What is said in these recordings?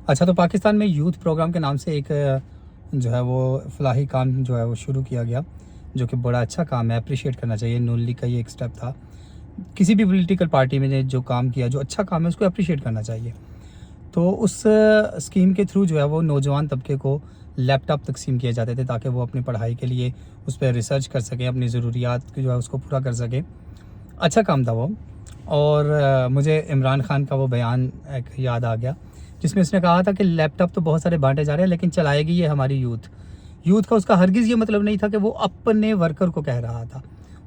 اچھا، تو پاکستان میں یوتھ پروگرام کے نام سے ایک جو ہے وہ فلاحی کام جو ہے وہ شروع کیا گیا، جو کہ بڑا اچھا کام ہے، اپریشیٹ کرنا چاہیے۔ نون لیگ کا یہ ایک سٹیپ تھا، کسی بھی پولیٹیکل پارٹی میں نے جو کام کیا، جو اچھا کام ہے، اس کو اپریشیٹ کرنا چاہیے۔ تو اس اسکیم کے تھرو جو ہے وہ نوجوان طبقے کو لیپ ٹاپ تقسیم کیے جاتے تھے تاکہ وہ اپنی پڑھائی کے لیے اس پہ ریسرچ کر سکیں، اپنی ضروریات جو ہے اس کو پورا کر سکیں۔ اچھا کام تھا وہ۔ اور مجھے عمران خان کا وہ بیان ایک یاد آ گیا جس میں اس نے کہا تھا کہ لیپ ٹاپ تو بہت سارے بانٹے جا رہے ہیں لیکن چلائے گی یہ ہماری یوتھ کا۔ اس کا ہرگز یہ مطلب نہیں تھا کہ وہ اپنے ورکر کو کہہ رہا تھا،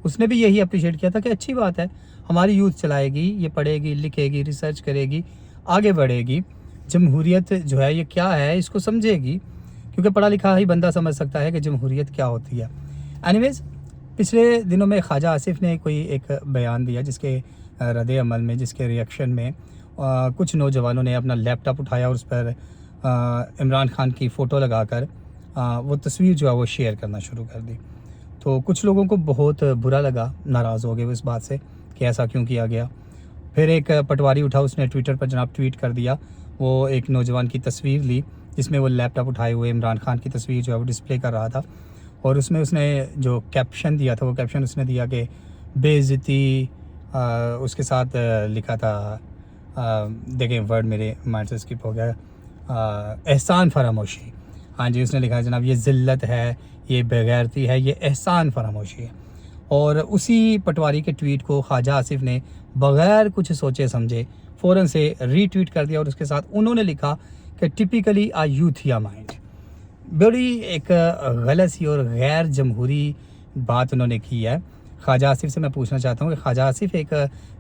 اس نے بھی یہی اپریشیٹ کیا تھا کہ اچھی بات ہے، ہماری یوتھ چلائے گی، یہ پڑھے گی، لکھے گی، ریسرچ کرے گی، آگے بڑھے گی، جمہوریت جو ہے یہ کیا ہے اس کو سمجھے گی، کیونکہ پڑھا لکھا ہی بندہ سمجھ سکتا ہے کہ جمہوریت کیا ہوتی ہے۔ اینیویز، پچھلے دنوں میں خواجہ آصف نے کوئی ایک بیان دیا جس کے رد عمل میں، جس کے ریئیکشن میں کچھ نوجوانوں نے اپنا لیپ ٹاپ اٹھایا اور اس پر عمران خان کی فوٹو لگا کر وہ تصویر جو ہے وہ شیئر کرنا شروع کر دی۔ تو کچھ لوگوں کو بہت برا لگا، ناراض ہو گئے وہ اس بات سے کہ ایسا کیوں کیا گیا۔ پھر ایک پٹواری اٹھا، اس نے ٹویٹر پر جناب ٹویٹ کر دیا، وہ ایک نوجوان کی تصویر لی جس میں وہ لیپ ٹاپ اٹھائے ہوئے عمران خان کی تصویر جو ہے وہ ڈسپلے کر رہا تھا، اور اس میں اس نے جو کیپشن دیا تھا، وہ کیپشن اس نے دیا کہ بے عزتی، اس کے ساتھ لکھا تھا، دیکھیں ورڈ میرے مائنڈ سے اسکپ ہو گیا، احسان فراموشی۔ ہاں جی، اس نے لکھا ہے جناب، یہ ذلت ہے، یہ بےغیرتی ہے، یہ احسان فراموشی ہے۔ اور اسی پٹواری کے ٹویٹ کو خواجہ آصف نے بغیر کچھ سوچے سمجھے فوراً سے ری ٹویٹ کر دیا، اور اس کے ساتھ انہوں نے لکھا کہ ٹپیکلی آ یوتھیا مائنڈ۔ بڑی ایک غلط سی اور غیر جمہوری بات انہوں نے کی ہے۔ خواجہ آصف سے میں پوچھنا چاہتا ہوں کہ خواجہ آصف ایک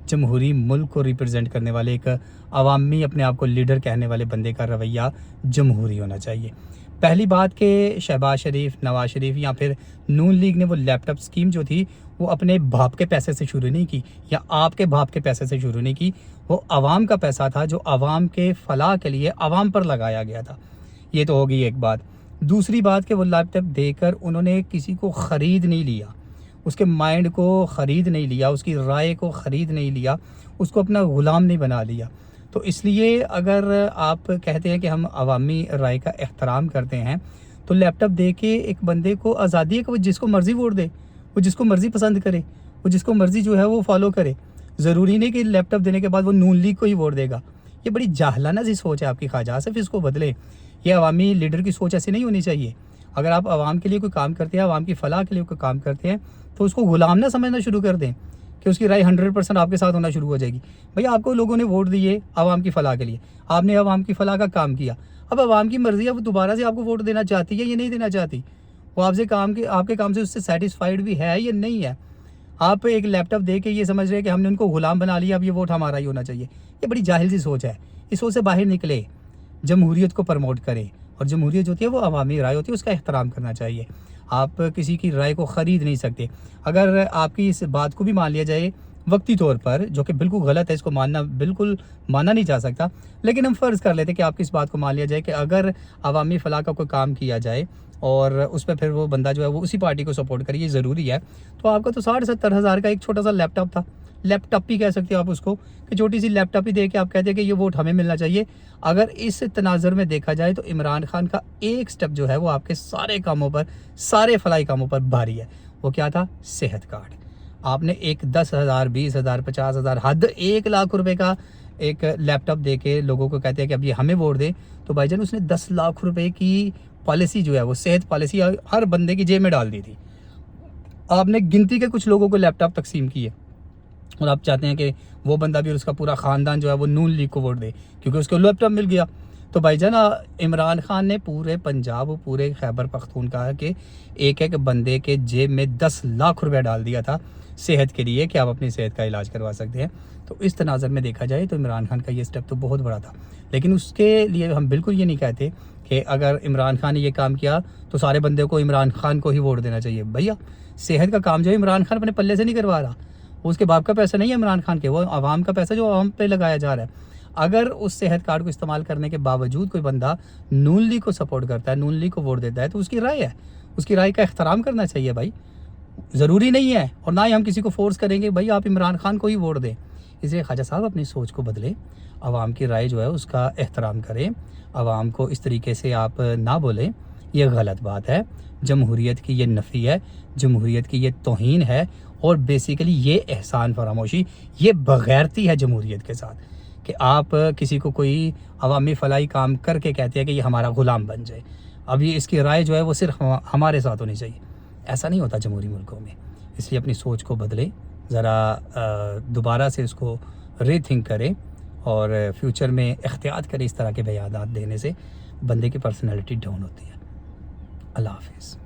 جمہوری ملک کو ریپرزینٹ کرنے والے، ایک عوامی اپنے آپ کو لیڈر کہنے والے بندے کا رویہ جمہوری ہونا چاہیے۔ پہلی بات کہ شہباز شریف، نواز شریف یا پھر نون لیگ نے وہ لیپ ٹاپ اسکیم جو تھی وہ اپنے باپ کے پیسے سے شروع نہیں کی، یا آپ کے باپ کے پیسے سے شروع نہیں کی، وہ عوام کا پیسہ تھا جو عوام کے فلاح کے لیے عوام پر لگایا گیا تھا۔ یہ تو ہوگی ایک بات۔ دوسری بات کہ وہ لیپ ٹاپ دے کر انہوں نے کسی کو خرید نہیں لیا، اس کے مائنڈ کو خرید نہیں لیا، اس کی رائے کو خرید نہیں لیا، اس کو اپنا غلام نہیں بنا لیا۔ تو اس لیے اگر آپ کہتے ہیں کہ ہم عوامی رائے کا احترام کرتے ہیں تو لیپ ٹاپ دے کے ایک بندے کو آزادی ہے کہ وہ جس کو مرضی ووٹ دے، وہ جس کو مرضی پسند کرے، وہ جس کو مرضی جو ہے وہ فالو کرے۔ ضروری نہیں کہ لیپ ٹاپ دینے کے بعد وہ نون لیگ کو ہی ووٹ دے گا۔ یہ بڑی جاہلانہ سی سوچ ہے آپ کی خواجہ آصف، اس کو بدلے۔ یہ عوامی لیڈر کی سوچ ایسی نہیں ہونی چاہیے۔ اگر آپ عوام کے لیے کوئی کام کرتے ہیں، عوام کی فلاح کے لیے کوئی کام کرتے ہیں، تو اس کو غلام نہ سمجھنا شروع کر دیں کہ اس کی رائے 100% آپ کے ساتھ ہونا شروع ہو جائے گی۔ بھئی آپ کو لوگوں نے ووٹ دیے عوام کی فلاح کے لیے، آپ نے عوام کی فلاح کا کام کیا، اب عوام کی مرضی ہے وہ دوبارہ سے آپ کو ووٹ دینا چاہتی ہے یا نہیں دینا چاہتی، وہ آپ کے کام سے اس سے سیٹسفائیڈ بھی ہے یا نہیں ہے۔ آپ ایک لیپ ٹاپ دے کے یہ سمجھ رہے ہیں کہ ہم نے ان کو غلام بنا لیا، اب یہ ووٹ ہمارا ہی ہونا چاہیے۔ یہ بڑی جاہل سی سوچ ہے، اس سوچ سے باہر نکلے، جمہوریت کو پروموٹ کرے، اور جمہوریت جو ہوتی ہے وہ عوامی رائے ہوتی ہے، اس کا احترام کرنا چاہیے۔ آپ کسی کی رائے کو خرید نہیں سکتے۔ اگر آپ کی اس بات کو بھی مان لیا جائے وقتی طور پر، جو کہ بالکل غلط ہے، اس کو بالکل مانا نہیں جا سکتا، لیکن ہم فرض کر لیتے کہ آپ کی اس بات کو مان لیا جائے کہ اگر عوامی فلاح کا کوئی کام کیا جائے اور اس پہ پھر وہ بندہ جو ہے وہ اسی پارٹی کو سپورٹ کرے، یہ ضروری ہے، تو آپ کا تو 60-70 ہزار کا ایک چھوٹا سا لیپ ٹاپ تھا، لیپ ٹاپ ہی کہہ سکتے ہو آپ اس کو، کہ چھوٹی سی لیپ ٹاپ ہی دے کے آپ کہتے ہیں کہ یہ ووٹ ہمیں ملنا چاہیے۔ اگر اس تناظر میں دیکھا جائے تو عمران خان کا ایک سٹیپ جو ہے وہ آپ کے سارے کاموں پر، سارے فلاحی کاموں پر بھاری ہے۔ وہ کیا تھا؟ صحت کارڈ۔ آپ نے ایک 10,000، 20,000، 50,000، حد 1 لاکھ روپے کا ایک لیپ ٹاپ دے کے لوگوں کو کہتے ہیں کہ اب یہ ہمیں ووٹ دیں، تو بھائی جان اس نے 10 لاکھ روپے کی پالیسی جو ہے وہ صحت پالیسی ہر بندے کی جیب میں ڈال دی تھی۔ آپ نے گنتی کے کچھ لوگوں کو لیپ ٹاپ تقسیم کیے، اور آپ چاہتے ہیں کہ وہ بندہ بھی اور اس کا پورا خاندان جو ہے وہ نون لیگ کو ووٹ دے کیونکہ اس کو لیپ ٹاپ مل گیا۔ تو بھائی جان، عمران خان نے پورے پنجاب، پورے خیبر پختونخوا کے ایک ایک بندے کے جیب میں 10 لاکھ روپے ڈال دیا تھا صحت کے لیے کہ آپ اپنی صحت کا علاج کروا سکتے ہیں۔ تو اس تناظر میں دیکھا جائے تو عمران خان کا یہ سٹیپ تو بہت بڑا تھا، لیکن اس کے لیے ہم بالکل یہ نہیں کہتے کہ اگر عمران خان نے یہ کام کیا تو سارے بندے کو عمران خان کو ہی ووٹ دینا چاہیے۔ بھیا، صحت کا کام جو ہے عمران خان اپنے پلے سے نہیں کروا رہا، وہ اس کے باپ کا پیسہ نہیں ہے عمران خان کے، وہ عوام کا پیسہ جو عوام پہ لگایا جا رہا ہے۔ اگر اس صحت کارڈ کو استعمال کرنے کے باوجود کوئی بندہ نون لیگ کو سپورٹ کرتا ہے، نون لیگ کو ووٹ دیتا ہے، تو اس کی رائے ہے، اس کی رائے کا احترام کرنا چاہیے۔ بھائی ضروری نہیں ہے، اور نہ ہی ہم کسی کو فورس کریں گے بھائی آپ عمران خان کو ہی ووٹ دیں۔ اس لیے خواجہ صاحب اپنی سوچ کو بدلیں، عوام کی رائے جو ہے اس کا احترام کریں، عوام کو اس طریقے سے آپ نہ بولیں، یہ غلط بات ہے، جمہوریت کی یہ نفی ہے، جمہوریت کی یہ توہین ہے، اور بیسیکلی یہ احسان فراموشی، یہ بغیرتی ہے جمہوریت کے ساتھ، کہ آپ کسی کو کوئی عوامی فلاحی کام کر کے کہتے ہیں کہ یہ ہمارا غلام بن جائے، اب یہ اس کی رائے جو ہے وہ صرف ہمارے ساتھ ہونی چاہیے، ایسا نہیں ہوتا جمہوری ملکوں میں۔ اس لیے اپنی سوچ کو بدلیں، ذرا دوبارہ سے اس کو ری تھنک کریں، اور فیوچر میں احتیاط کریں اس طرح کے بیانات دینے سے، بندے کی پرسنالٹی ڈاؤن ہوتی ہے۔ اللہ حافظ۔